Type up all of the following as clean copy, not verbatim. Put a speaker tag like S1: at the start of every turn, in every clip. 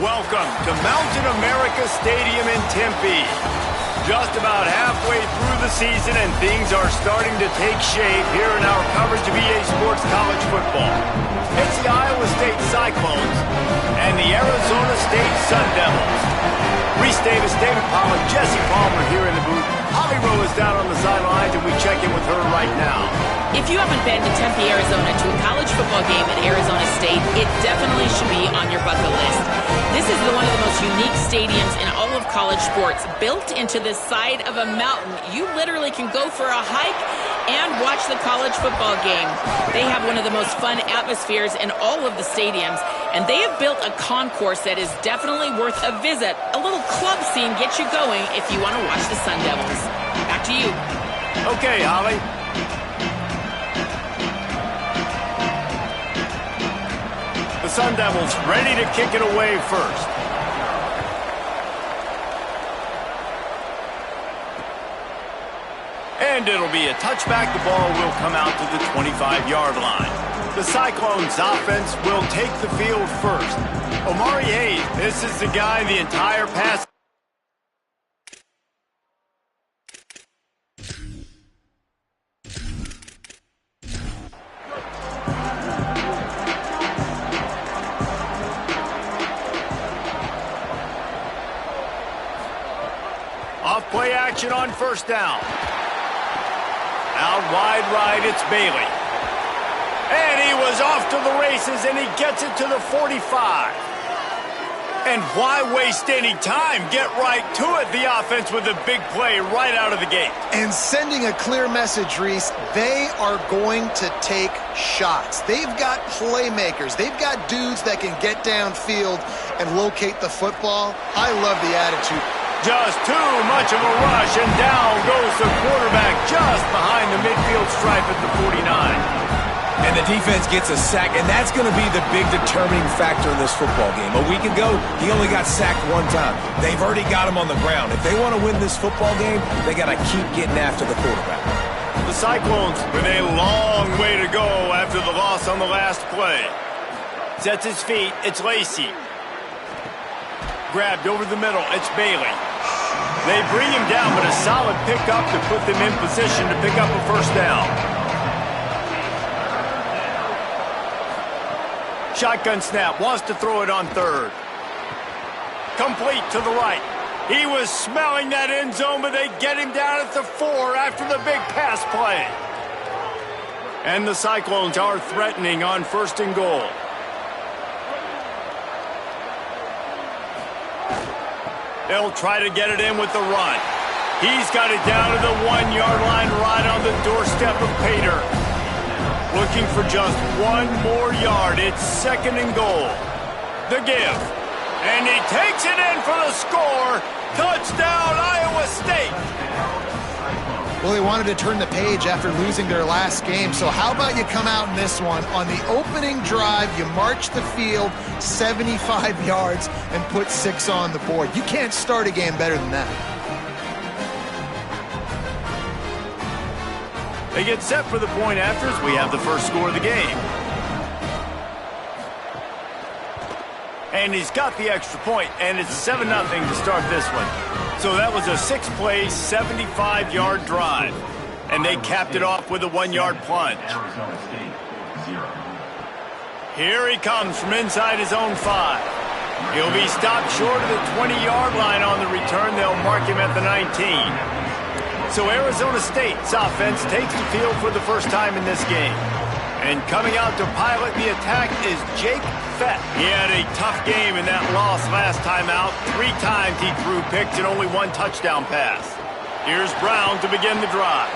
S1: Welcome to Mountain America Stadium in Tempe. Just about halfway through the season and things are starting to take shape here in our coverage of EA Sports College Football. It's the Iowa State Cyclones and the Arizona State Sun Devils. Reese Davis, David Pollack, Jesse Palmer here in the booth. Holly Rowe is down on the sidelines and we check in with her right now.
S2: If you haven't been to Tempe, Arizona to a college football game at Arizona State, it definitely should be on your bucket list. This is one of the most unique stadiums in all of college sports. Built into the side of a mountain, you literally can go for a hike and watch the college football game. They have one of the most fun atmospheres in all of the stadiums, and they have built a concourse that is definitely worth a visit. A little club scene gets you going if you want to watch the Sun Devils. Back to you.
S1: Okay, Holly. The Sun Devils ready to kick it away first. And it'll be a touchback. The ball will come out to the 25-yard line. The Cyclones offense will take the field first. Omari Hayes, this is the guy the entire pass. Off-play action on first down. Out wide right, it's Bailey. And he was off to the races, and he gets it to the 45. And why waste any time? Get right to it, the offense, with a big play right out of the gate.
S3: And sending a clear message, Reese, they are going to take shots. They've got playmakers. They've got dudes that can get downfield and locate the football. I love the attitude.
S1: Just too much of a rush, and down goes the quarterback just behind the midfield stripe at the 49.
S4: And the defense gets a sack, and that's going to be the big determining factor in this football game. A week ago, he only got sacked one time. They've already got him on the ground. If they want to win this football game, they got to keep getting after the quarterback.
S1: The Cyclones with a long way to go after the loss on the last play. Sets his feet, it's Lacey. Grabbed over the middle, it's Bailey. They bring him down, but a solid pickup to put them in position to pick up a first down. Shotgun snap, wants to throw it on third. Complete to the right. He was smelling that end zone, but they get him down at the 4 after the big pass play. And the Cyclones are threatening on first and goal. They'll try to get it in with the run. He's got it down to the 1-yard line right on the doorstep of Pater. Looking for just one more yard. It's second and goal. The give. And he takes it in for the score. Touchdown, Iowa State.
S3: Well, they wanted to turn the page after losing their last game, so how about you come out in this one? On the opening drive, you march the field 75 yards and put 6 on the board. You can't start a game better than that.
S1: They get set for the point after as we have the first score of the game. And he's got the extra point, and it's 7-0 to start this one. So that was a 6-play, 75-yard drive. And they capped it off with a 1-yard plunge. Here he comes from inside his own 5. He'll be stopped short of the 20-yard line on the return. They'll mark him at the 19. So Arizona State's offense takes the field for the first time in this game. And coming out to pilot the attack is Jake Fett. He had a tough game in that loss last time out. 3 times he threw picks and only 1 touchdown pass. Here's Brown to begin the drive.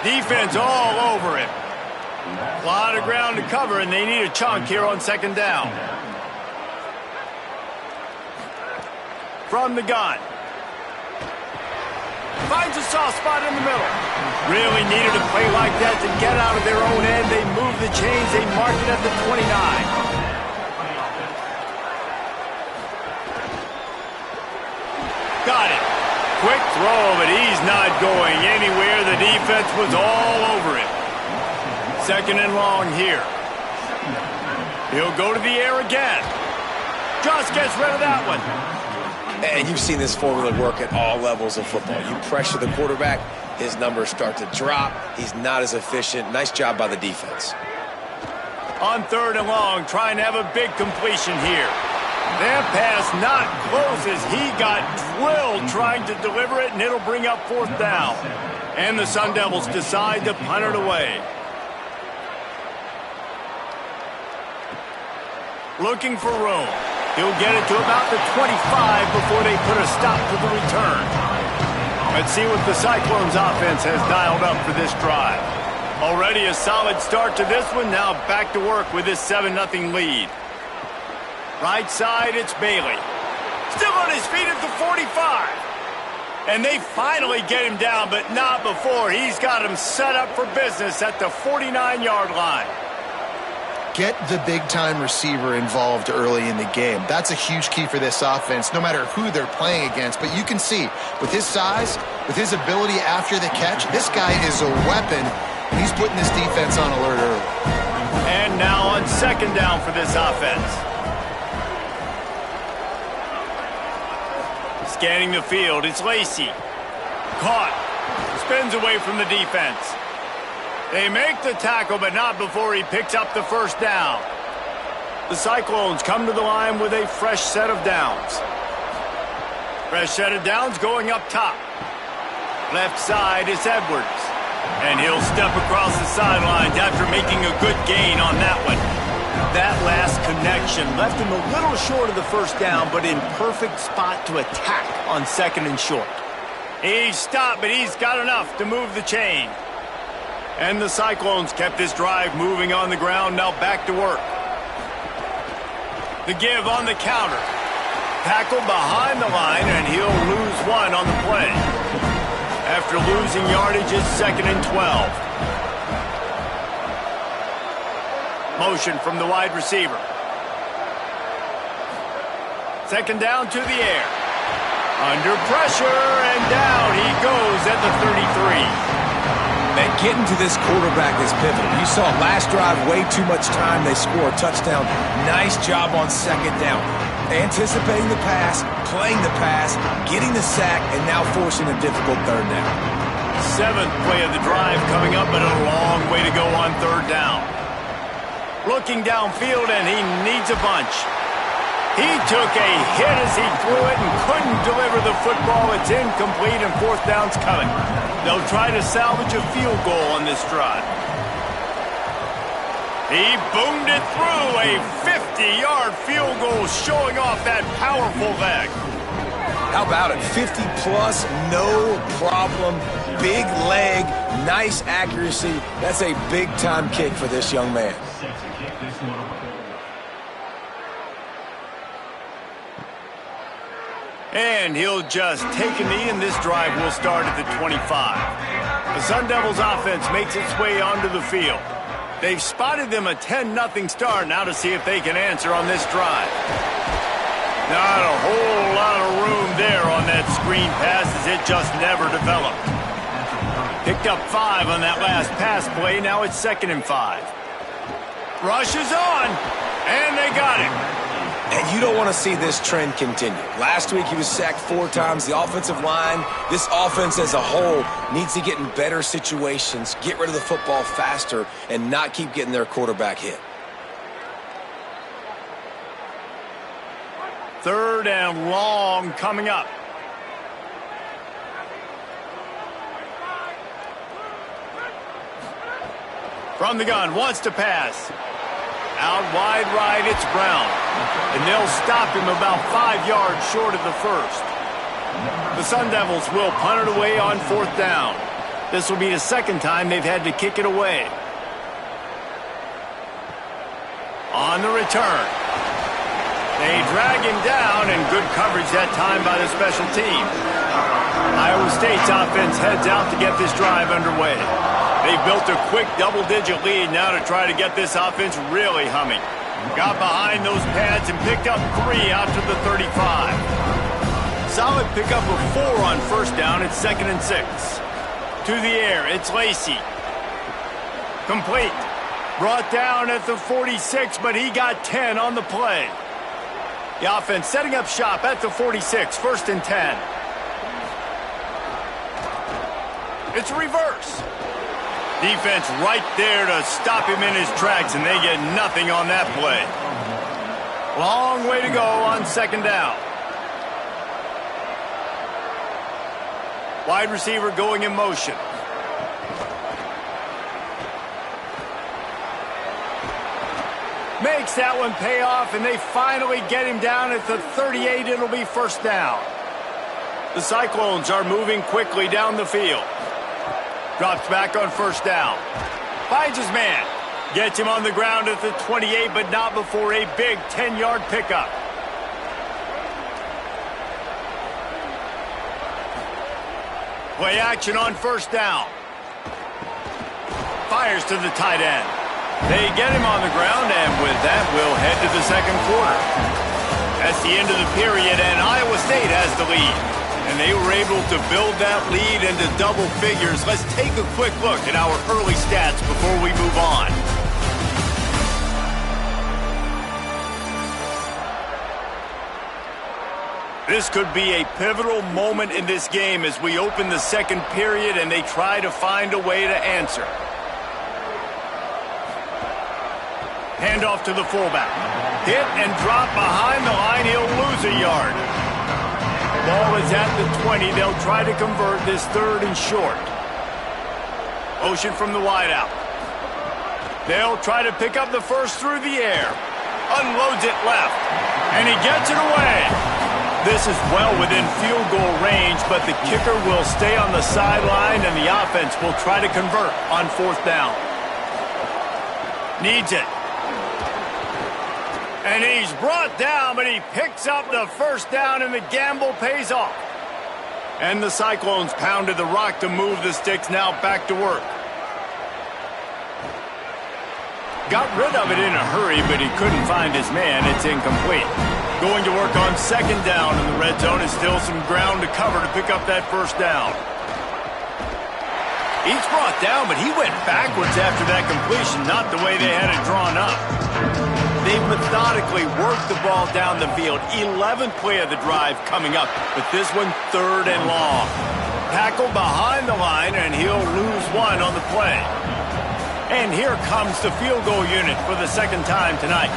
S1: Defense all over him. A lot of ground to cover, and they need a chunk here on second down. From the gun. Finds a soft spot in the middle. Really needed a play like that to get out of their own end. They move the chains. They mark it at the 29. Got it. Quick throw, but he's not going anywhere. The defense was all over him. Second and long here. He'll go to the air again. Just gets rid of that one.
S4: And you've seen this formula work at all levels of football. You pressure the quarterback, his numbers start to drop. He's not as efficient. Nice job by the defense.
S1: On 3rd and long, trying to have a big completion here. That pass not close as he got drilled trying to deliver it, and it'll bring up 4th down. And the Sun Devils decide to punt it away. Looking for room. He'll get it to about the 25 before they put a stop to the return. Let's see what the Cyclones offense has dialed up for this drive. Already a solid start to this one. Now back to work with this 7-0 lead. Right side, it's Bailey. Still on his feet at the 45. And they finally get him down, but not before. He's got him set up for business at the 49-yard line.
S3: Get the big-time receiver involved early in the game. That's a huge key for this offense, no matter who they're playing against. But you can see, with his size, with his ability after the catch, this guy is a weapon. He's putting this defense on alert early.
S1: And now on 2nd down for this offense. Scanning the field, it's Lacey. Caught. Spins away from the defense. They make the tackle, but not before he picks up the 1st down. The Cyclones come to the line with a fresh set of downs. Fresh set of downs going up top. Left side is Edwards. And he'll step across the sidelines after making a good gain on that one. That last connection left him a little short of the 1st down, but in perfect spot to attack on 2nd and short. He's stopped, but he's got enough to move the chain. And the Cyclones kept this drive moving on the ground, now back to work. The give on the counter. Tackle behind the line, and he'll lose one on the play. After losing yardage, it's 2nd and 12. Motion from the wide receiver. 2nd down to the air. Under pressure, and down he goes at the 33.
S4: And getting to this quarterback is pivotal. You saw last drive, way too much time. They score a touchdown. Nice job on 2nd down. Anticipating the pass, playing the pass, getting the sack, and now forcing a difficult 3rd down.
S1: 7th play of the drive coming up, but a long way to go on 3rd down. Looking downfield, and he needs a bunch. He took a hit as he threw it and couldn't deliver the football. It's incomplete, and 4th down's coming. They'll try to salvage a field goal on this drive. He boomed it through, a 50-yard field goal showing off that powerful leg.
S4: How about it? 50-plus, no problem. Big leg, nice accuracy. That's a big-time kick for this young man.
S1: And he'll just take a knee, and this drive will start at the 25. The Sun Devils offense makes its way onto the field. They've spotted them a 10-0 start now to see if they can answer on this drive. Not a whole lot of room there on that screen pass as it just never developed. Picked up 5 on that last pass play. Now it's 2nd and 5. Rush is on, and they got him.
S4: And you don't want to see this trend continue. Last week he was sacked 4 times. The offensive line, this offense as a whole, needs to get in better situations, get rid of the football faster, and not keep getting their quarterback hit.
S1: 3rd and long coming up. From the gun, wants to pass. Out wide right, it's Brown. And they'll stop him about 5 yards short of the 1st. The Sun Devils will punt it away on 4th down. This will be the 2nd time they've had to kick it away. On the return. They drag him down, and good coverage that time by the special team. Iowa State's offense heads out to get this drive underway. They've built a quick double-digit lead now to try to get this offense really humming. Got behind those pads and picked up 3 out to the 35. Solid pickup of 4 on 1st down. It's 2nd and 6. To the air, it's Lacey. Complete. Brought down at the 46, but he got 10 on the play. The offense setting up shop at the 46, 1st and 10. It's a reverse. Defense right there to stop him in his tracks, and they get nothing on that play. Long way to go on 2nd down. Wide receiver going in motion. Makes that one pay off, and they finally get him down at the 38. It'll be 1st down. The Cyclones are moving quickly down the field. Drops back on 1st down. Finds his man. Gets him on the ground at the 28, but not before a big 10-yard pickup. Play action on 1st down. Fires to the tight end. They get him on the ground, and with that, we'll head to the 2nd quarter. That's the end of the period, and Iowa State has the lead. And they were able to build that lead into double figures. Let's take a quick look at our early stats before we move on. This could be a pivotal moment in this game as we open the 2nd period and they try to find a way to answer. Handoff to the fullback. Hit and drop behind the line. He'll lose a yard. Ball is at the 20. They'll try to convert this 3rd and short. Motion from the wideout. They'll try to pick up the first through the air. Unloads it left. And he gets it away. This is well within field goal range, but the kicker will stay on the sideline and the offense will try to convert on 4th down. Needs it. And he's brought down, but he picks up the 1st down, and the gamble pays off. And the Cyclones pounded the rock to move the sticks, now back to work. Got rid of it in a hurry, but he couldn't find his man. It's incomplete. Going to work on 2nd down, and the red zone is still some ground to cover to pick up that 1st down. He's brought down, but he went backwards after that completion, not the way they had it drawn up. They've methodically worked the ball down the field. 11th play of the drive coming up, but this one 3rd and long. Tackle behind the line, and he'll lose one on the play. And here comes the field goal unit for the 2nd time tonight.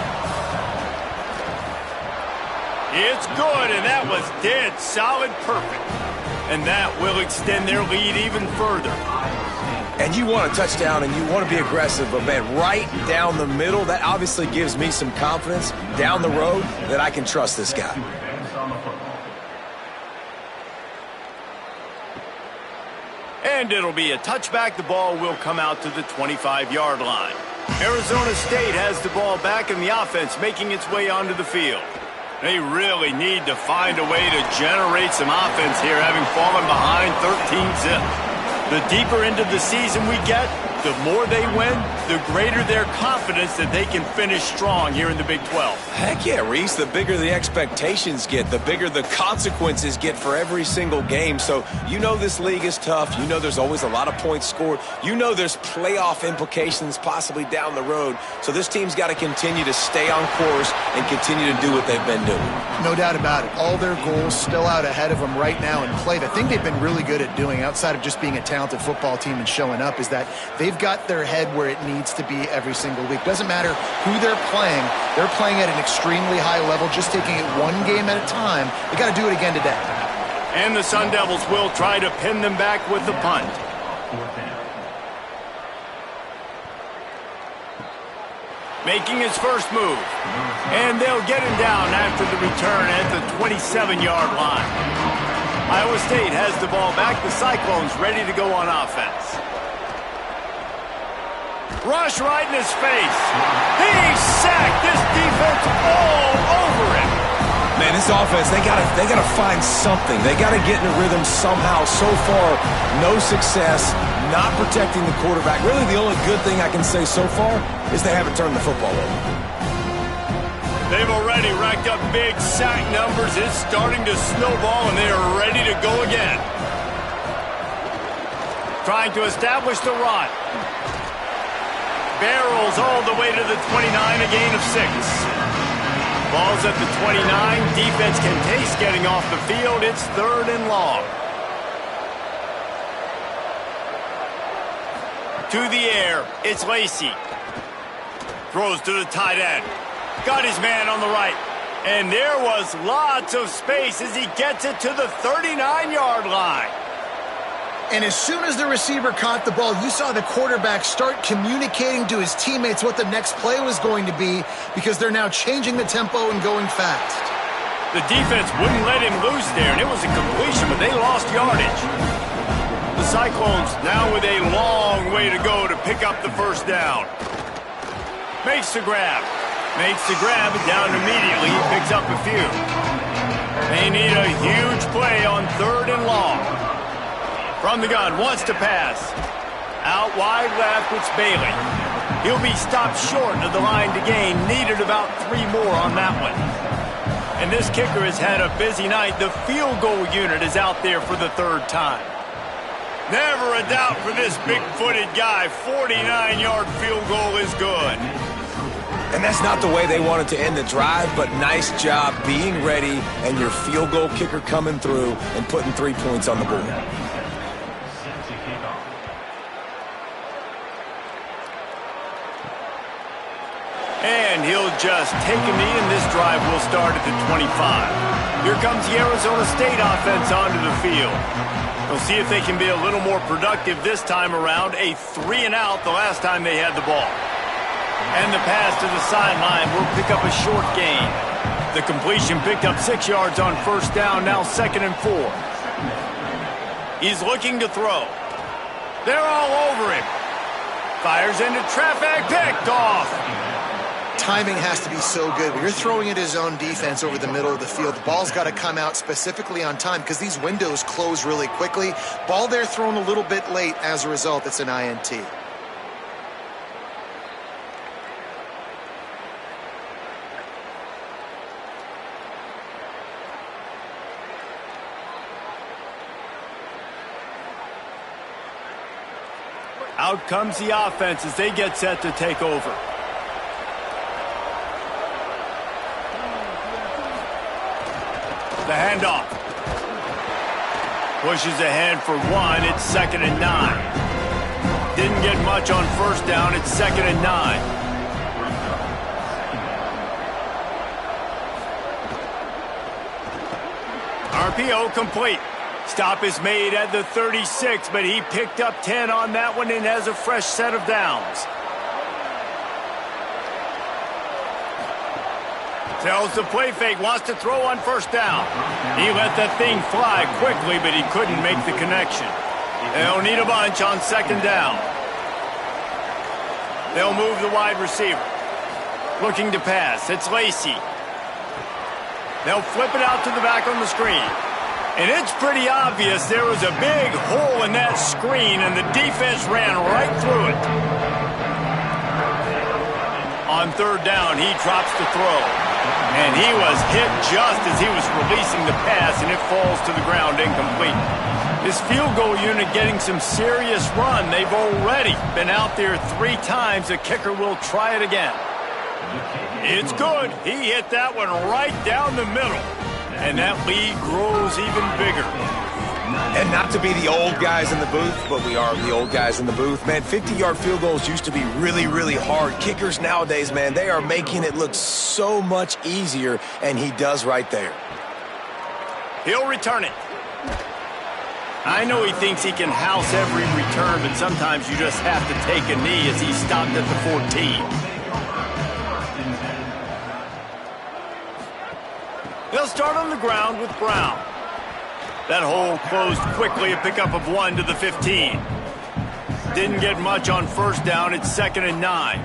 S1: It's good, and that was dead solid perfect. And that will extend their lead even further.
S4: And you want a touchdown and you want to be aggressive, but man, right down the middle, that obviously gives me some confidence down the road that I can trust this guy.
S1: And it'll be a touchback. The ball will come out to the 25-yard line. Arizona State has the ball back, and the offense making its way onto the field. They really need to find a way to generate some offense here, having fallen behind 13-zip. The deeper into the season we get, the more they win, the greater their confidence that they can finish strong here in the Big 12.
S4: Heck yeah, Reese. The bigger the expectations get, the bigger the consequences get for every single game. So you know this league is tough. You know there's always a lot of points scored. You know there's playoff implications possibly down the road. So this team's got to continue to stay on course and continue to do what they've been doing.
S3: No doubt about it. All their goals still out ahead of them right now in play. The thing they've been really good at doing, outside of just being a talented football team and showing up, is that they've got their head where it needs to be every single week. Doesn't matter who they're playing at an extremely high level, just taking it one game at a time. They got to do it again today.
S1: And the Sun Devils will try to pin them back with the punt. Making his first move. And they'll get him down after the return at the 27-yard line. Iowa State has the ball back. The Cyclones ready to go on offense. Rush right in his face. He's sacked. This defense all over him.
S4: Man, this offense, they gotta find something. They gotta get in a rhythm somehow. So far, no success, not protecting the quarterback. Really, the only good thing I can say so far is they haven't turned the football over.
S1: They've already racked up big sack numbers. It's starting to snowball, and they are ready to go again. Trying to establish the run. Barrels all the way to the 29, a gain of 6. Ball's at the 29. Defense can taste getting off the field. It's 3rd and long. To the air, it's Lacy. Throws to the tight end. Got his man on the right. And there was lots of space as he gets it to the 39-yard line.
S3: And as soon as the receiver caught the ball, you saw the quarterback start communicating to his teammates what the next play was going to be, because they're now changing the tempo and going fast.
S1: The defense wouldn't let him loose there, and it was a completion, but they lost yardage. The Cyclones now with a long way to go to pick up the first down. Makes the grab. Makes the grab down immediately. He picks up a few. They need a huge play on 3rd and long. From the gun, wants to pass. Out wide left, it's Bailey. He'll be stopped short of the line to gain. Needed about 3 more on that one. And this kicker has had a busy night. The field goal unit is out there for the 3rd time. Never a doubt for this big-footed guy. 49-yard field goal is good.
S4: And that's not the way they wanted to end the drive, but nice job being ready and your field goal kicker coming through and putting 3 points on the board.
S1: And he'll just take a knee, and this drive will start at the 25. Here comes the Arizona State offense onto the field. We'll see if they can be a little more productive this time around. A 3-and-out the last time they had the ball. And the pass to the sideline will pick up a short gain. The completion picked up 6 yards on 1st down, now 2nd and 4. He's looking to throw. They're all over him. Fires into traffic, picked off.
S3: Timing has to be so good. When you're throwing at his own defense over the middle of the field, the ball's got to come out specifically on time because these windows close really quickly. Ball there thrown a little bit late. As a result, it's an INT.
S1: Out comes the offense as they get set to take over. The handoff. Pushes ahead for 1. It's 2nd and 9. Didn't get much on 1st down. It's 2nd and 9. RPO complete. Stop is made at the 36, but he picked up 10 on that one and has a fresh set of downs. Tells the play fake, wants to throw on 1st down. He let that thing fly quickly, but he couldn't make the connection. They'll need a bunch on 2nd down. They'll move the wide receiver. Looking to pass, it's Lacy. They'll flip it out to the back on the screen. And it's pretty obvious there was a big hole in that screen, and the defense ran right through it. On 3rd down, he drops the throw. And he was hit just as he was releasing the pass, and it falls to the ground incomplete. This field goal unit getting some serious run. They've already been out there 3 times. The kicker will try it again. It's good. He hit that one right down the middle. And that lead grows even bigger.
S4: And not to be the old guys in the booth, but we are the old guys in the booth. Man, 50-yard field goals used to be really, really hard. Kickers nowadays, man, they are making it look so much easier, and he does right there.
S1: He'll return it. I know he thinks he can house every return, but sometimes you just have to take a knee as he stopped at the 14. They'll start on the ground with Brown. That hole closed quickly, a pickup of 1 to the 15. Didn't get much on 1st down. It's 2nd and 9.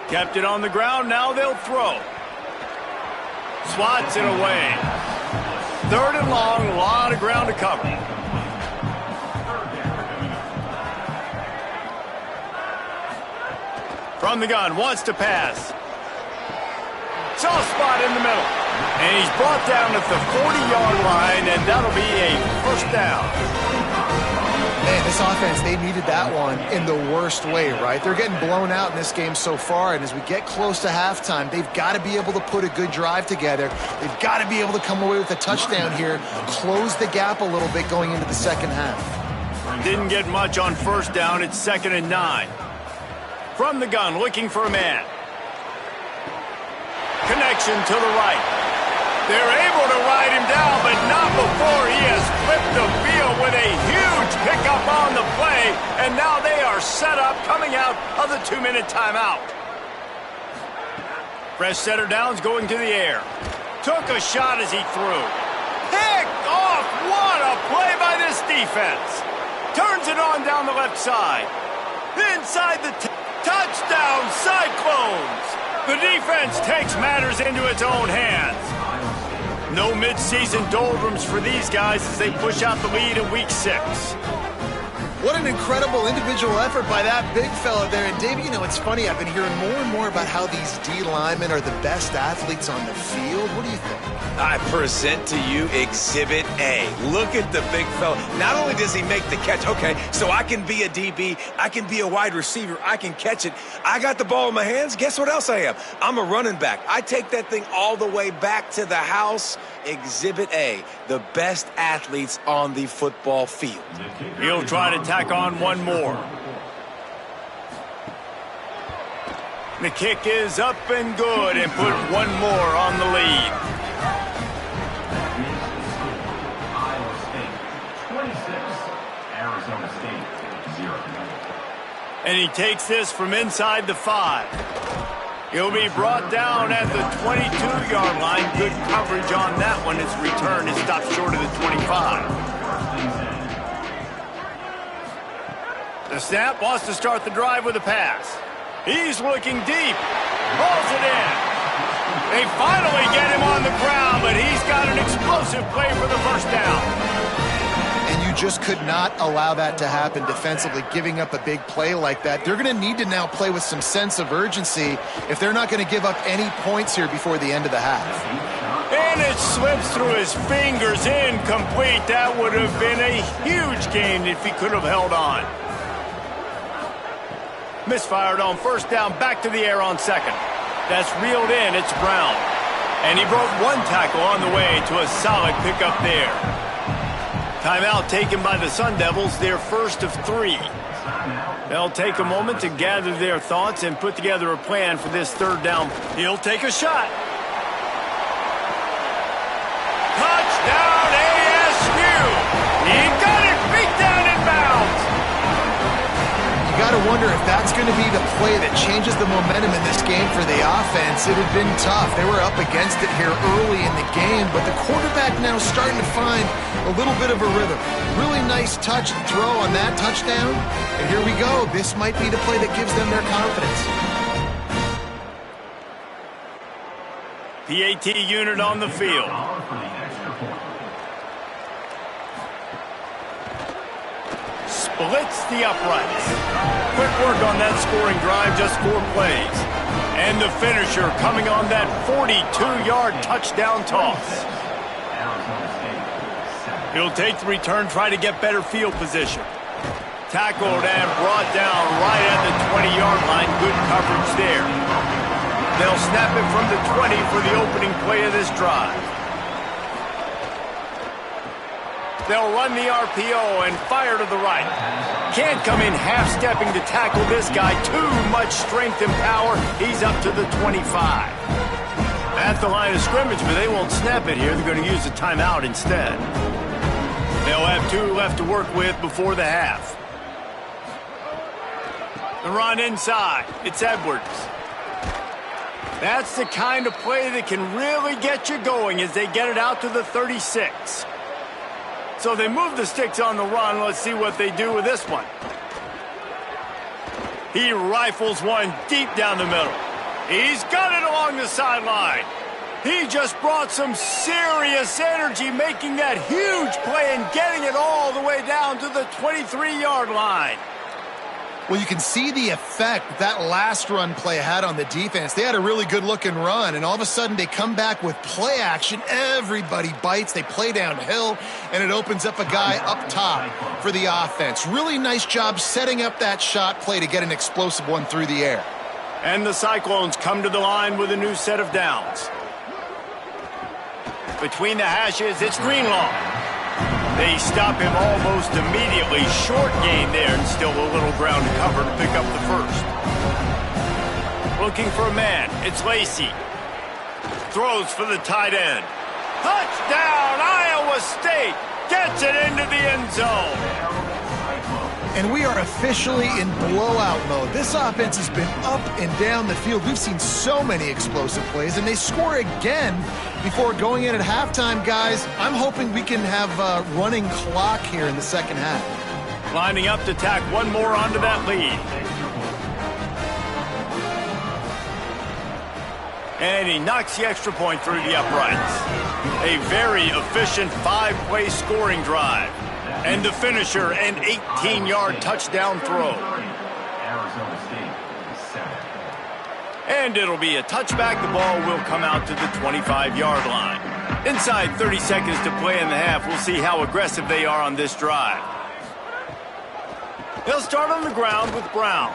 S1: Kept it on the ground. Now they'll throw. Swats it away. 3rd and long. A lot of ground to cover. From the gun. Wants to pass. Soft spot in the middle. And he's brought down at the 40-yard line, and that'll be a 1st down.
S3: Man, this offense, they needed that one in the worst way, right? They're getting blown out in this game so far, and as we get close to halftime, they've got to be able to put a good drive together. They've got to be able to come away with a touchdown here, close the gap a little bit going into the second half.
S1: Didn't get much on first down. It's 2nd and 9. From the gun, looking for a man. Connection to the right. They're able to ride him down, but not before he has flipped the field with a huge pickup on the play, and now they are set up coming out of the 2-minute timeout. Fresh setter downs going to the air. Took a shot as he threw. Picked off! What a play by this defense! Turns it on down the left side. Inside the touchdown, Cyclones! The defense takes matters into its own hands. No mid-season doldrums for these guys as they push out the lead in Week 6.
S3: What an incredible individual effort by that big fella there. And, Dave, you know, it's funny. I've been hearing more and more about how these D linemen are the best athletes on the field. What do you think?
S4: I present to you Exhibit A. Look at the big fella. Not only does he make the catch, okay, so I can be a DB, I can be a wide receiver, I can catch it. I got the ball in my hands. Guess what else I am? I'm a running back. I take that thing all the way back to the house. Exhibit A, the best athletes on the football field.
S1: He'll try to tack on one more. The kick is up and good and put one more on the lead. And he takes this from inside the 5. He'll be brought down at the 22-yard line. Good coverage on that one. His return is stopped short of the 25. The snap wants to start the drive with a pass. He's looking deep. Rolls it in. They finally get him on the ground, but he's got an explosive play for the first down.
S3: And you just could not allow that to happen defensively, giving up a big play like that. They're going to need to now play with some sense of urgency if they're not going to give up any points here before the end of the half.
S1: And it slips through his fingers, incomplete. That would have been a huge gain if he could have held on. Misfired on first down, back to the air on second. That's reeled in, it's Brown. And he broke one tackle on the way to a solid pickup there. Timeout taken by the Sun Devils, their first of 3. They'll take a moment to gather their thoughts and put together a plan for this third down. He'll take a shot. Touchdown ASU! He got it beat down in bounds.
S3: You got to wonder if that's going to be the play that changes the momentum in this game for the offense. It had been tough. They were up against it here early in the game, but the quarterback now starting to find a little bit of a rhythm. Really nice touch and throw on that touchdown. And here we go. This might be the play that gives them their confidence.
S1: PAT unit on the field. Splits the uprights. Quick work on that scoring drive, just 4 plays. And the finisher coming on that 42-yard touchdown toss. He'll take the return, try to get better field position. Tackled and brought down right at the 20-yard line. Good coverage there. They'll snap it from the 20 for the opening play of this drive. They'll run the RPO and fire to the right. Can't come in half-stepping to tackle this guy. Too much strength and power. He's up to the 25. At the line of scrimmage, but they won't snap it here. They're going to use a timeout instead. They'll have 2 left to work with before the half. The run inside. It's Edwards. That's the kind of play that can really get you going as they get it out to the 36. So they move the sticks on the run. Let's see what they do with this one. He rifles one deep down the middle. He's got it along the sideline. He just brought some serious energy, making that huge play and getting it all the way down to the 23-yard line.
S3: Well, you can see the effect that last run play had on the defense. They had a really good-looking run, and all of a sudden they come back with play action. Everybody bites. They play downhill, and it opens up a guy up top for the offense. Really nice job setting up that shot play to get an explosive one through the air.
S1: And the Cyclones come to the line with a new set of downs. Between the hashes, it's Greenlaw. They stop him almost immediately. Short gain there, and still a little ground to cover to pick up the first. Looking for a man. It's Lacey. Throws for the tight end. Touchdown, Iowa State! Gets it into the end zone.
S3: And we are officially in blowout mode. This offense has been up and down the field. We've seen so many explosive plays, and they score again before going in at halftime, guys. I'm hoping we can have a running clock here in the second half.
S1: Lining up to tack one more onto that lead. And he knocks the extra point through the uprights. A very efficient 5-play scoring drive. And the finisher, an 18-yard touchdown throw. And it'll be a touchback. The ball will come out to the 25-yard line. Inside 30 seconds to play in the half. We'll see how aggressive they are on this drive. They'll start on the ground with Brown.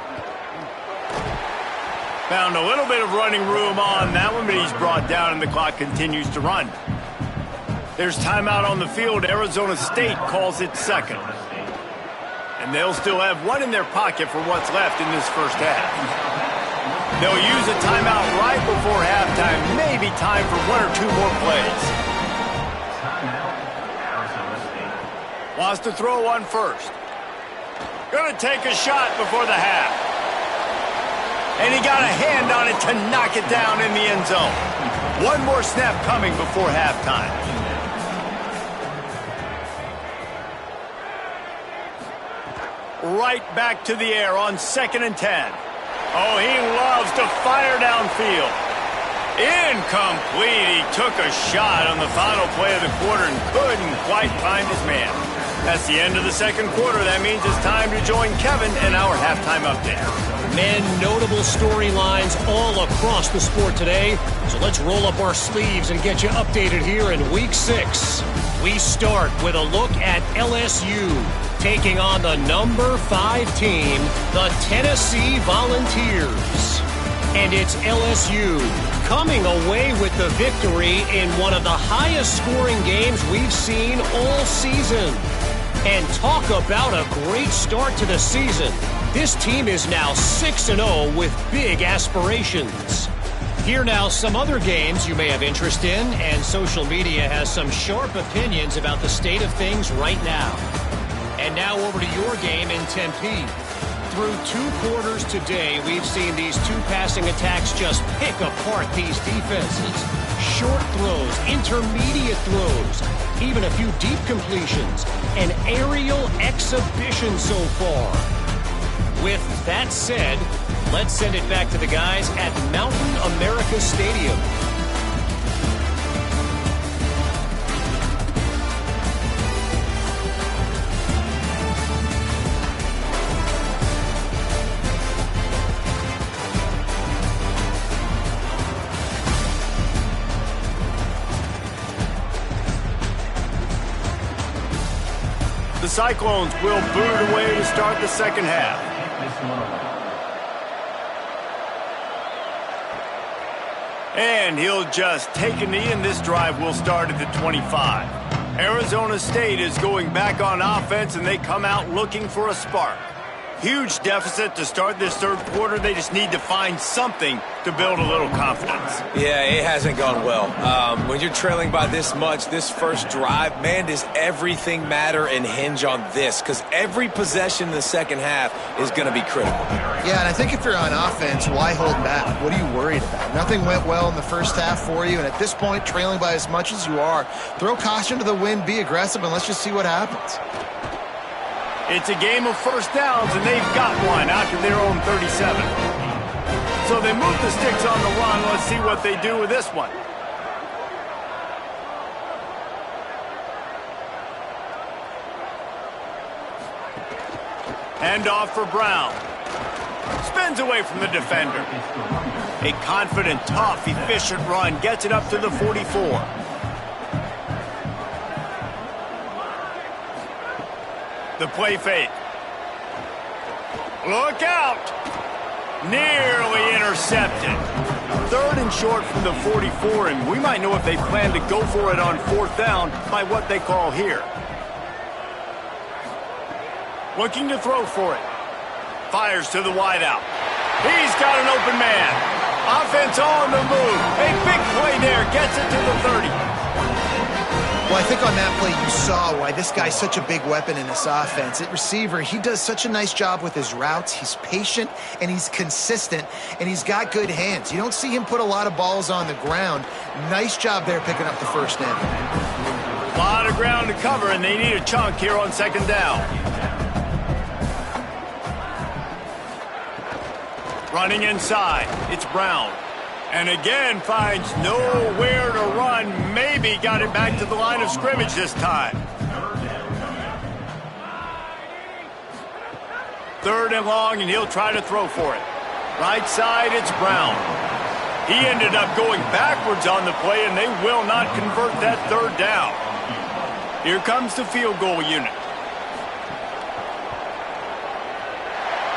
S1: Found a little bit of running room on that one, but he's brought down and the clock continues to run. There's timeout on the field. Arizona State calls it second. And they'll still have one in their pocket for what's left in this first half. They'll use a timeout right before halftime. Maybe time for one or two more plays. Wants to throw one first. Gonna take a shot before the half. And he got a hand on it to knock it down in the end zone. One more snap coming before halftime. Right back to the air on 2nd and 10. Oh, he loves to fire downfield. Incomplete. He took a shot on the final play of the quarter and couldn't quite find his man. That's the end of the second quarter. That means it's time to join Kevin in our halftime update.
S5: Men, notable storylines all across the sport today. So let's roll up our sleeves and get you updated here in Week 6. We start with a look at LSU taking on the number 5 team, the Tennessee Volunteers. And it's LSU coming away with the victory in one of the highest scoring games we've seen all season. And talk about a great start to the season. This team is now 6-0 with big aspirations. Here now some other games you may have interest in, and social media has some sharp opinions about the state of things right now. And now over to your game in Tempe. Through 2 quarters today, we've seen these 2 passing attacks just pick apart these defenses. Short throws, intermediate throws, even a few deep completions. An aerial exhibition so far. With that said, let's send it back to the guys at Mountain America Stadium.
S1: The Cyclones will boot away to start the second half. And he'll just take a knee, and this drive will start at the 25. Arizona State is going back on offense, and they come out looking for a spark. Huge deficit to start this third quarter. They just need to find something to build a little confidence.
S4: Yeah, it hasn't gone well. When you're trailing by this much, this first drive, man, does everything matter and hinge on this? Because every possession in the second half is going to be critical.
S3: Yeah, and I think if you're on offense, why hold back? What are you worried about? Nothing went well in the first half for you, and at this point, trailing by as much as you are, throw caution to the wind, be aggressive, and let's just see what happens.
S1: It's a game of first downs, and they've got one out to their own 37. So they move the sticks on the run. Let's see what they do with this one. Hand off for Brown. Spins away from the defender. A confident, tough, efficient run gets it up to the 44. The play fake. Look out! Nearly intercepted. 3rd and short from the 44, and we might know if they plan to go for it on 4th down by what they call here. Looking to throw for it. Fires to the wideout. He's got an open man. Offense on the move. A big play there. Gets it to the 30.
S3: Well, I think on that play you saw why this guy's such a big weapon in this offense. At receiver, he does such a nice job with his routes. He's patient, and he's consistent, and he's got good hands. You don't see him put a lot of balls on the ground. Nice job there picking up the first down.
S1: A lot of ground to cover, and they need a chunk here on 2nd down. Running inside, it's Brown. And again finds nowhere to run. Maybe got it back to the line of scrimmage this time. 3rd and long, and he'll try to throw for it. Right side, it's Brown. He ended up going backwards on the play, and they will not convert that 3rd down. Here comes the field goal unit.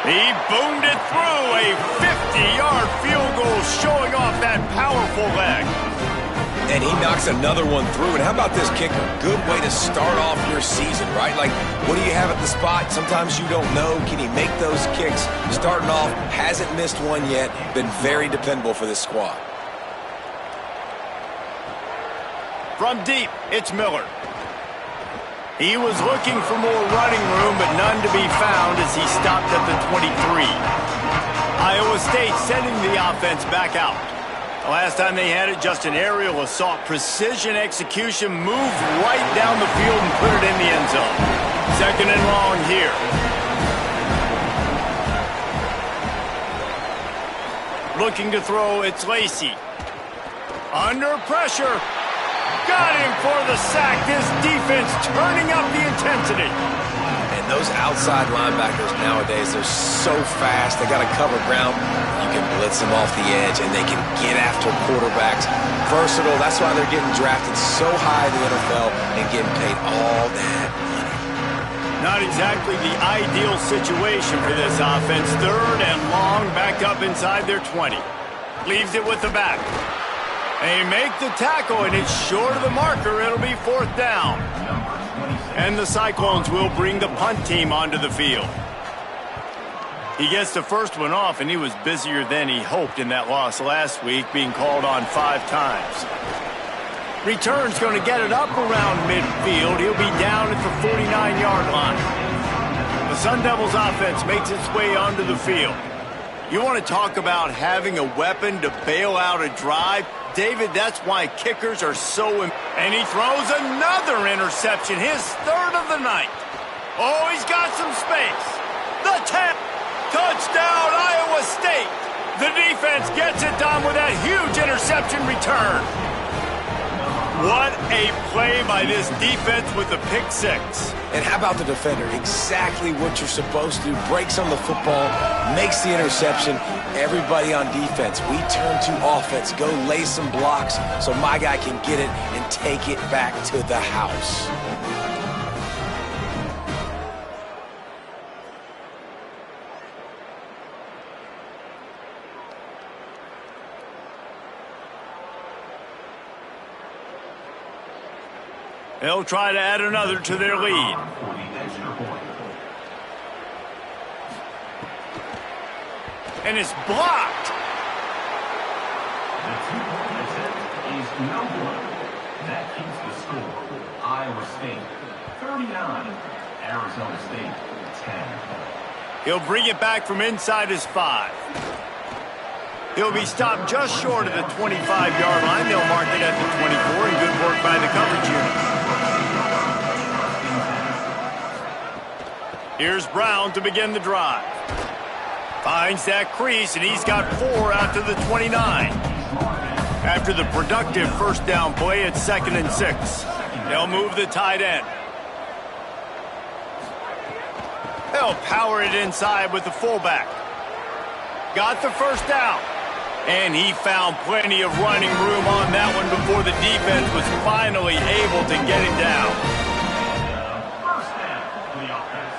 S1: He boomed it through, a 50-yard field goal showing off that powerful leg.
S4: And he knocks another one through. And how about this kicker? Good way to start off your season, right? Like, what do you have at the spot? Sometimes you don't know. Can he make those kicks? Starting off, hasn't missed one yet. Been very dependable for this squad.
S1: From deep, it's Miller. He was looking for more running room, but none to be found as he stopped at the 23. Iowa State sending the offense back out. The last time they had it, just an aerial assault. Precision execution, moved right down the field and put it in the end zone. 2nd and long here. Looking to throw, it's Lacey. Under pressure. Got him for the sack. This defense turning up the intensity.
S4: And those outside linebackers nowadays, they're so fast. They got to cover ground. You can blitz them off the edge, and they can get after quarterbacks. Versatile. That's why they're getting drafted so high in the NFL and getting paid all that money.
S1: Not exactly the ideal situation for this offense. 3rd and long, back up inside their 20. Leaves it with the back. They make the tackle, and it's short of the marker. It'll be 4th down. And the Cyclones will bring the punt team onto the field. He gets the first one off, and he was busier than he hoped in that loss last week, being called on 5 times. Return's going to get it up around midfield. He'll be down at the 49-yard line. The Sun Devils offense makes its way onto the field. You want to talk about having a weapon to bail out a drive? David, that's why kickers are so... And he throws another interception, his 3rd of the night. Oh, he's got some space. The 10. Touchdown, Iowa State. The defense gets it done with that huge interception return. What a play by this defense with the pick 6.
S4: And how about the defender? Exactly what you're supposed to do. Breaks on the football, makes the interception. Everybody on defense, we turn to offense. Go lay some blocks so my guy can get it and take it back to the house.
S1: They'll try to add another to their lead. And it's blocked.
S6: The 2-point attempt is no good. That keeps the score. Iowa State 39, Arizona State 10.
S1: He'll bring it back from inside his 5. He'll be stopped just short of the 25-yard line. They'll mark it at the 24, and good work by the coverage unit. Here's Brown to begin the drive. Finds that crease, and he's got 4 out to the 29. After the productive first down play, it's 2nd and 6. They'll move the tight end. They'll power it inside with the fullback. got the first down. And he found plenty of running room on that one before the defense was finally able to get him down.
S6: First down for the offense.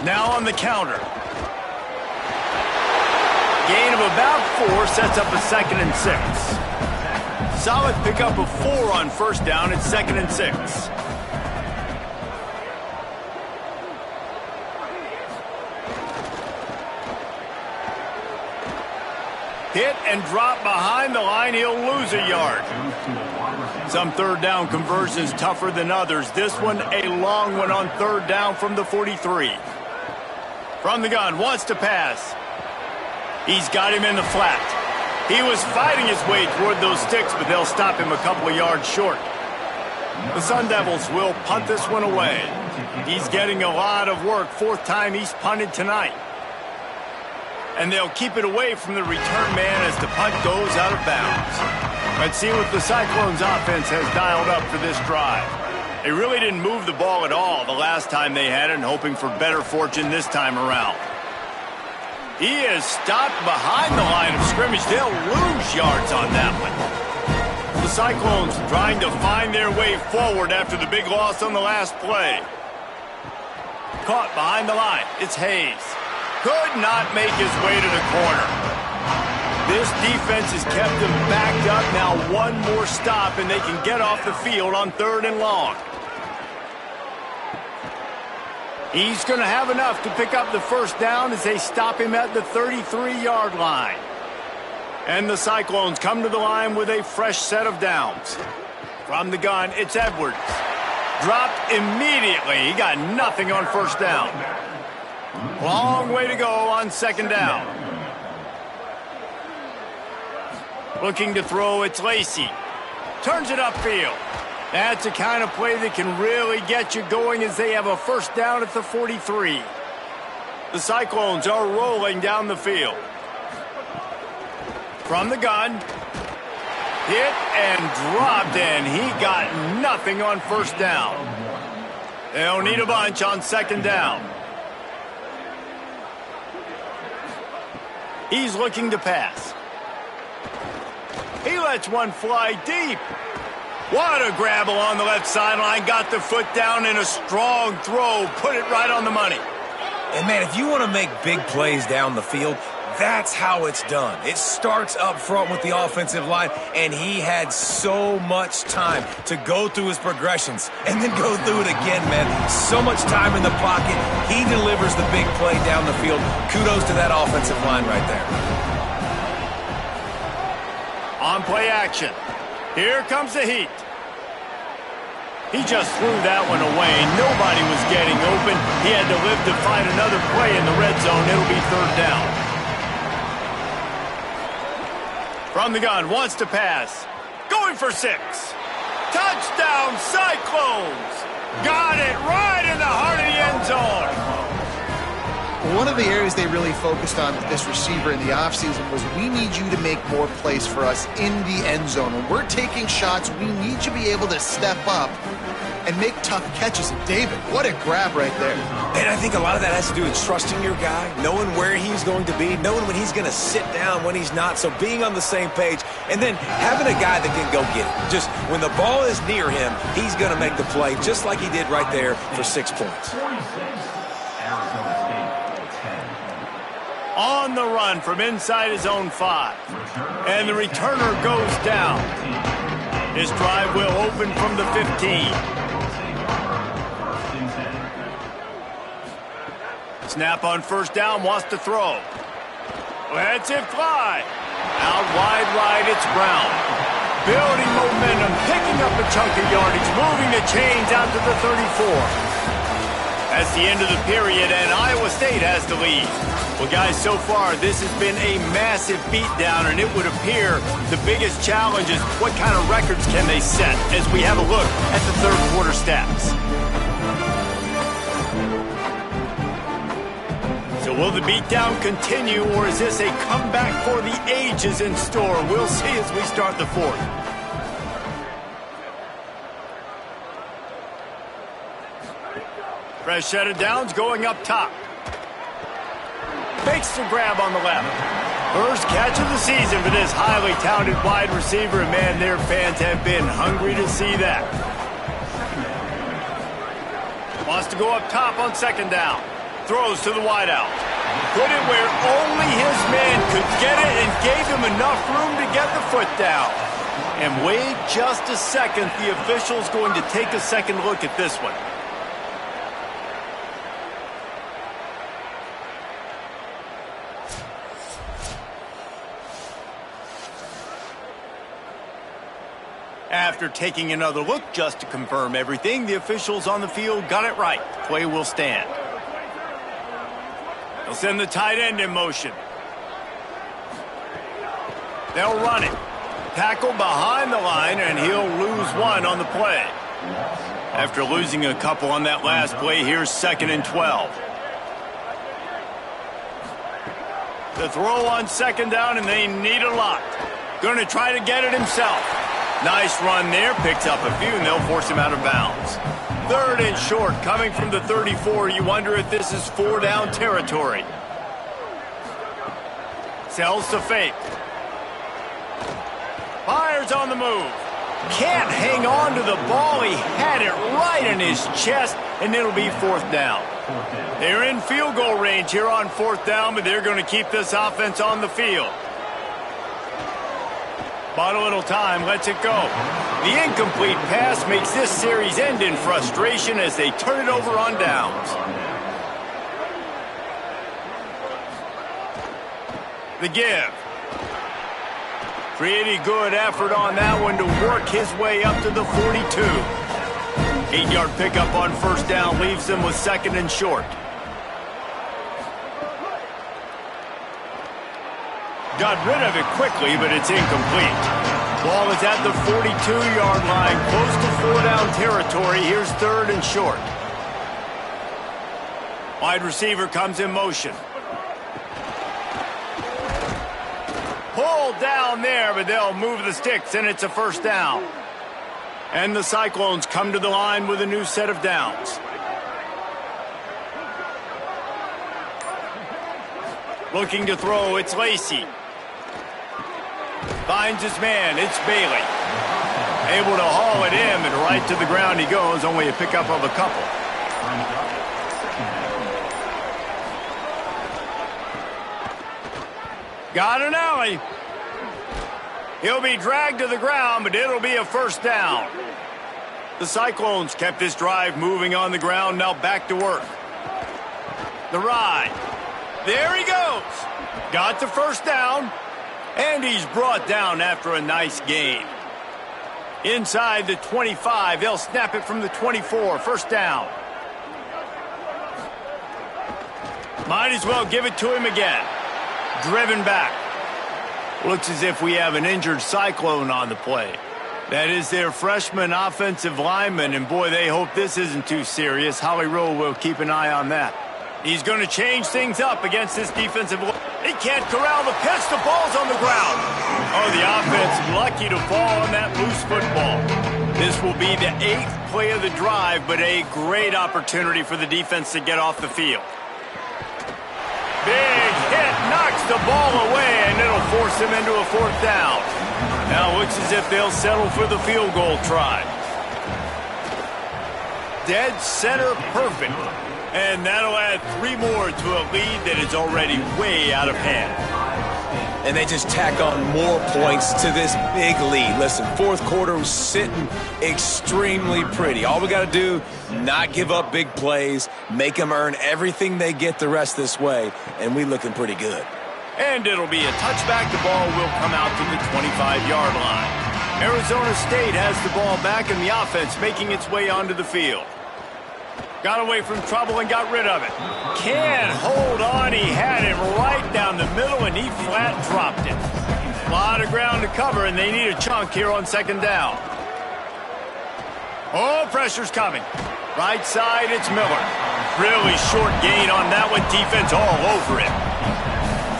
S1: Now on the counter. Gain of about 4 sets up a 2nd and 6. Solid pickup of 4 on first down. It's 2nd and 6. Hit and drop behind the line. He'll lose a yard. Some third down conversions tougher than others. This one a long one on third down from the 43. From the gun, wants to pass. He's got him in the flat. He was fighting his way toward those sticks, but they'll stop him a couple of yards short. The Sun Devils will punt this one away. He's getting a lot of work. 4th time he's punted tonight. And they'll keep it away from the return man as the punt goes out of bounds. Let's see what the Cyclones offense has dialed up for this drive. They really didn't move the ball at all the last time they had it, and hoping for better fortune this time around. He is stopped behind the line of scrimmage. They'll lose yards on that one. The Cyclones trying to find their way forward after the big loss on the last play. Caught behind the line. It's Hayes. Could not make his way to the corner. This defense has kept him backed up. Now one more stop and they can get off the field on 3rd and long. He's going to have enough to pick up the first down as they stop him at the 33-yard line. And the Cyclones come to the line with a fresh set of downs. From the gun, it's Edwards. Dropped immediately. He got nothing on first down. Long way to go on 2nd down. Looking to throw, it's Lacey. Turns it upfield. That's the kind of play that can really get you going as they have a first down at the 43. The Cyclones are rolling down the field. From the gun. Hit and dropped, and he got nothing on first down. They'll need a bunch on 2nd down. He's looking to pass. He lets one fly deep. What a grab along the left sideline. Got the foot down in a strong throw. Put it right on the money.
S4: And, man, if you want to make big plays down the field, that's how it's done. It starts up front with the offensive line, and he had so much time to go through his progressions and then go through it again, man. So much time in the pocket. He delivers the big play down the field. Kudos to that offensive line right there.
S1: On play action. Here comes the heat. He just threw that one away. Nobody was getting open. He had to live to find another play in the red zone. It'll be 3rd down. From the gun, wants to pass. Going for 6. Touchdown, Cyclones! Got it right in the heart of the end zone.
S3: One of the areas they really focused on with this receiver in the offseason was we need you to make more plays for us in the end zone. When we're taking shots, we need you to be able to step up and make tough catches. And David, what a grab right there.
S4: And I think a lot of that has to do with trusting your guy, knowing where he's going to be, knowing when he's going to sit down, when he's not, so being on the same page, and then having a guy that can go get it. Just when the ball is near him, he's going to make the play, just like he did right there for 6 points.
S6: 46, Arizona State, 10.
S1: On the run from inside his own 5. And the returner goes down. His drive will open from the 15. Snap on first down, wants to throw. Lets it fly. Out wide right, it's Brown. Building momentum, picking up a chunk of yardage, moving the chains out to the 34. That's the end of the period, and Iowa State has the lead. Well, guys, so far, this has been a massive beatdown, and it would appear the biggest challenge is what kind of records can they set as we have a look at the third quarter stats. So will the beatdown continue, or is this a comeback for the ages in store? We'll see as we start the fourth. Fresh set of downs going up top. Fakes the grab on the left. First catch of the season for this highly talented wide receiver, and man, their fans have been hungry to see that. Wants to go up top on second down. Throws to the wideout. Put it where only his man could get it and gave him enough room to get the foot down. And wait just a second, the official's going to take a second look at this one. After taking another look just to confirm everything, the officials on the field got it right. Play will stand. They'll send the tight end in motion. They'll run it. Tackle behind the line, and he'll lose one on the play. After losing a couple on that last play, here's 2nd and 12. The throw on second down, and they need a lot. Going to try to get it himself. Nice run there, picks up a few, and they'll force him out of bounds. 3rd and short, coming from the 34. You wonder if this is 4-down territory. Sells to fake. Fires on the move. Can't hang on to the ball. He had it right in his chest, and it'll be 4th down. They're in field goal range here on 4th down, but they're going to keep this offense on the field. Bought a little time, lets it go. The incomplete pass makes this series end in frustration as they turn it over on downs. The give. Pretty good effort on that one to work his way up to the 42. 8-yard pickup on 1st down leaves them with 2nd and short. Got rid of it quickly, but it's incomplete. Ball is at the 42-yard line, close to 4-down territory. Here's 3rd and short. Wide receiver comes in motion. Pulled down there, but they'll move the sticks, and it's a 1st down. And the Cyclones come to the line with a new set of downs. Looking to throw, it's Lacey. Finds his man, it's Bailey. Able to haul it in, and right to the ground he goes, only a pickup of a couple. Got an alley. He'll be dragged to the ground, but it'll be a 1st down. The Cyclones kept this drive moving on the ground, now back to work. The ride. There he goes. Got the 1st down. And he's brought down after a nice gain. Inside the 25, they'll snap it from the 24. 1st down. Might as well give it to him again. Driven back. Looks as if we have an injured Cyclone on the play. That is their freshman offensive lineman, and boy, they hope this isn't too serious. Holly Rowe will keep an eye on that. He's going to change things up against this defensive line. He can't corral the pitch. The ball's on the ground. Oh, the offense lucky to fall on that loose football. This will be the 8th play of the drive, but a great opportunity for the defense to get off the field. Big hit, knocks the ball away, and it'll force him into a 4th down. Now it looks as if they'll settle for the field goal try. Dead center perfect. And that'll add 3 more to a lead that is already way out of hand.
S4: And they just tack on more points to this big lead. Listen, 4th quarter was sitting extremely pretty. All we got to do, not give up big plays, make them earn everything they get the rest this way, and we looking pretty good.
S1: And it'll be a touchback. The ball will come out to the 25-yard line. Arizona State has the ball back, and the offense making its way onto the field. Got away from trouble and got rid of it. Can't hold on. He had him right down the middle, and he flat dropped it. A lot of ground to cover, and they need a chunk here on 2nd down. Oh, pressure's coming. Right side, it's Miller. Really short gain on that one. Defense all over it.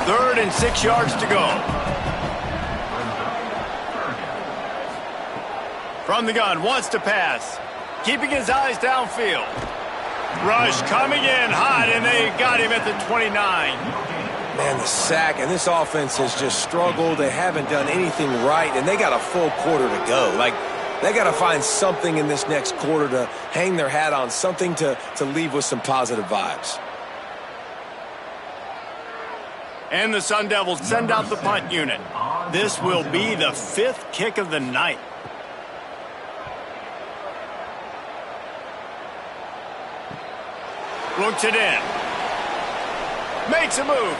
S1: 3rd and 6 yards to go. From the gun, wants to pass. Keeping his eyes downfield. Rush coming in hot, and they got him at the 29.
S4: Man, the sack, and this offense has just struggled. They haven't done anything right, and they got a full quarter to go. Like, they got to find something in this next quarter to hang their hat on, something to leave with some positive vibes.
S1: And the Sun Devils send out the punt unit. This will be the 5th kick of the night. Looks it in. Makes a move.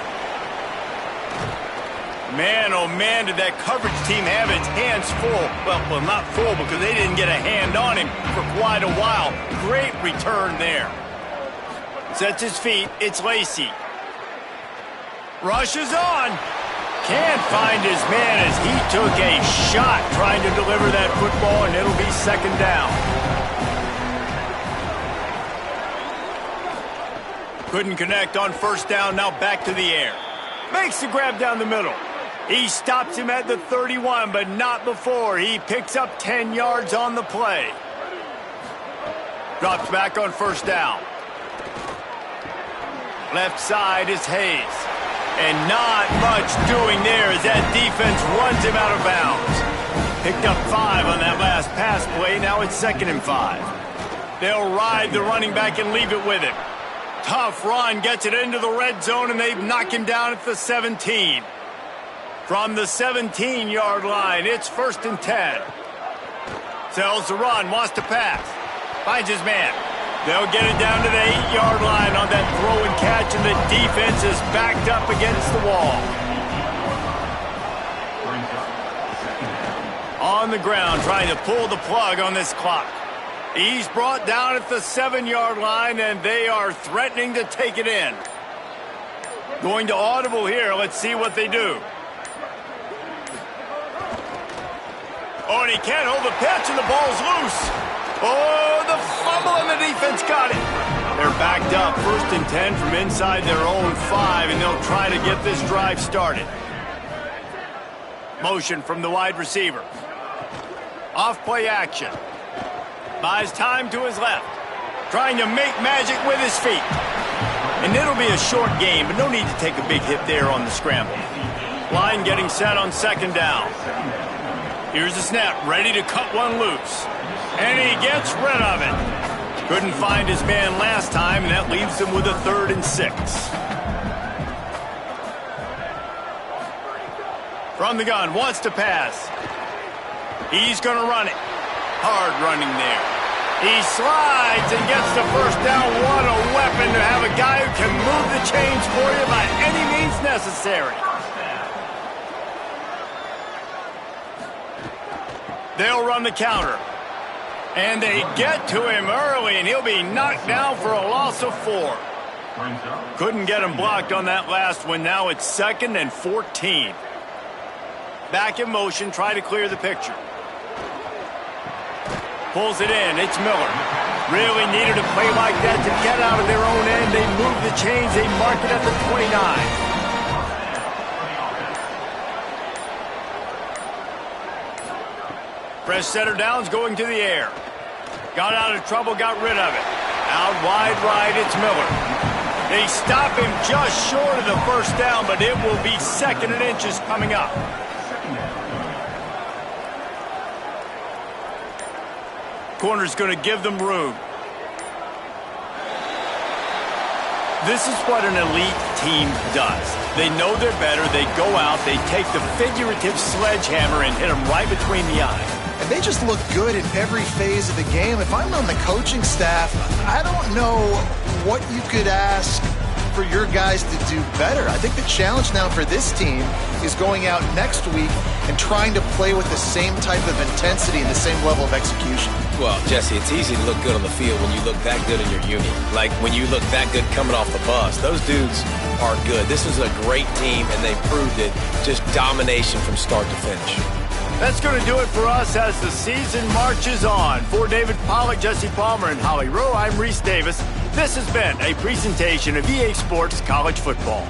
S1: Man, oh man, did that coverage team have its hands full. Well, not full because they didn't get a hand on him for quite a while. Great return there. Sets his feet. It's Lacey. Rushes on. Can't find his man as he took a shot trying to deliver that football, and it'll be 2nd down. Couldn't connect on 1st down, now back to the air. Makes the grab down the middle. He stops him at the 31, but not before. He picks up 10 yards on the play. Drops back on 1st down. Left side is Hayes. And not much doing there as that defense runs him out of bounds. Picked up 5 on that last pass play. Now it's 2nd and 5. They'll ride the running back and leave it with him. Tough run, gets it into the red zone, and they knock him down at the 17. From the 17-yard line, it's 1st and 10. Sells the run, wants to pass. Finds his man. They'll get it down to the 8-yard line on that throw and catch, and the defense is backed up against the wall. On the ground, trying to pull the plug on this clock. He's brought down at the 7-yard line, and they are threatening to take it in. Going to audible here. Let's see what they do. Oh, and he can't hold the pitch, and the ball's loose. Oh, the fumble, and the defense got it. They're backed up, 1st and 10 from inside their own 5, and they'll try to get this drive started. Motion from the wide receiver. Off play action. Buys time to his left. Trying to make magic with his feet. And it'll be a short game, but no need to take a big hit there on the scramble. Line getting set on 2nd down. Here's the snap, ready to cut one loose. And he gets rid of it. Couldn't find his man last time, and that leaves him with a 3rd and 6. From the gun, wants to pass. He's going to run it. Hard running there. He slides and gets the 1st down. What a weapon to have a guy who can move the chains for you by any means necessary. They'll run the counter. And they get to him early, and he'll be knocked down for a loss of 4. Couldn't get him blocked on that last one. Now it's 2nd and 14. Back in motion, try to clear the picture. Pulls it in. It's Miller. Really needed a play like that to get out of their own end. They move the chains. They mark it at the 29. Fresh setter downs going to the air. Got out of trouble, got rid of it. Out wide right, it's Miller. They stop him just short of the 1st down, but it will be 2nd and inches coming up. Corner's going to give them room. This is what an elite team does. They know they're better. They go out. They take the figurative sledgehammer and hit them right between the eyes.
S3: And they just look good in every phase of the game. If I'm on the coaching staff, I don't know what you could ask for your guys to do better. I think the challenge now for this team is going out next week and trying to play with the same type of intensity and the same level of execution.
S4: Well, Jesse, it's easy to look good on the field when you look that good in your unit. Like when you look that good coming off the bus. Those dudes are good. This is a great team, and they proved it. Just domination from start to finish.
S1: That's going to do it for us as the season marches on. For David Pollack, Jesse Palmer, and Holly Rowe, I'm Reese Davis. This has been a presentation of EA Sports College Football.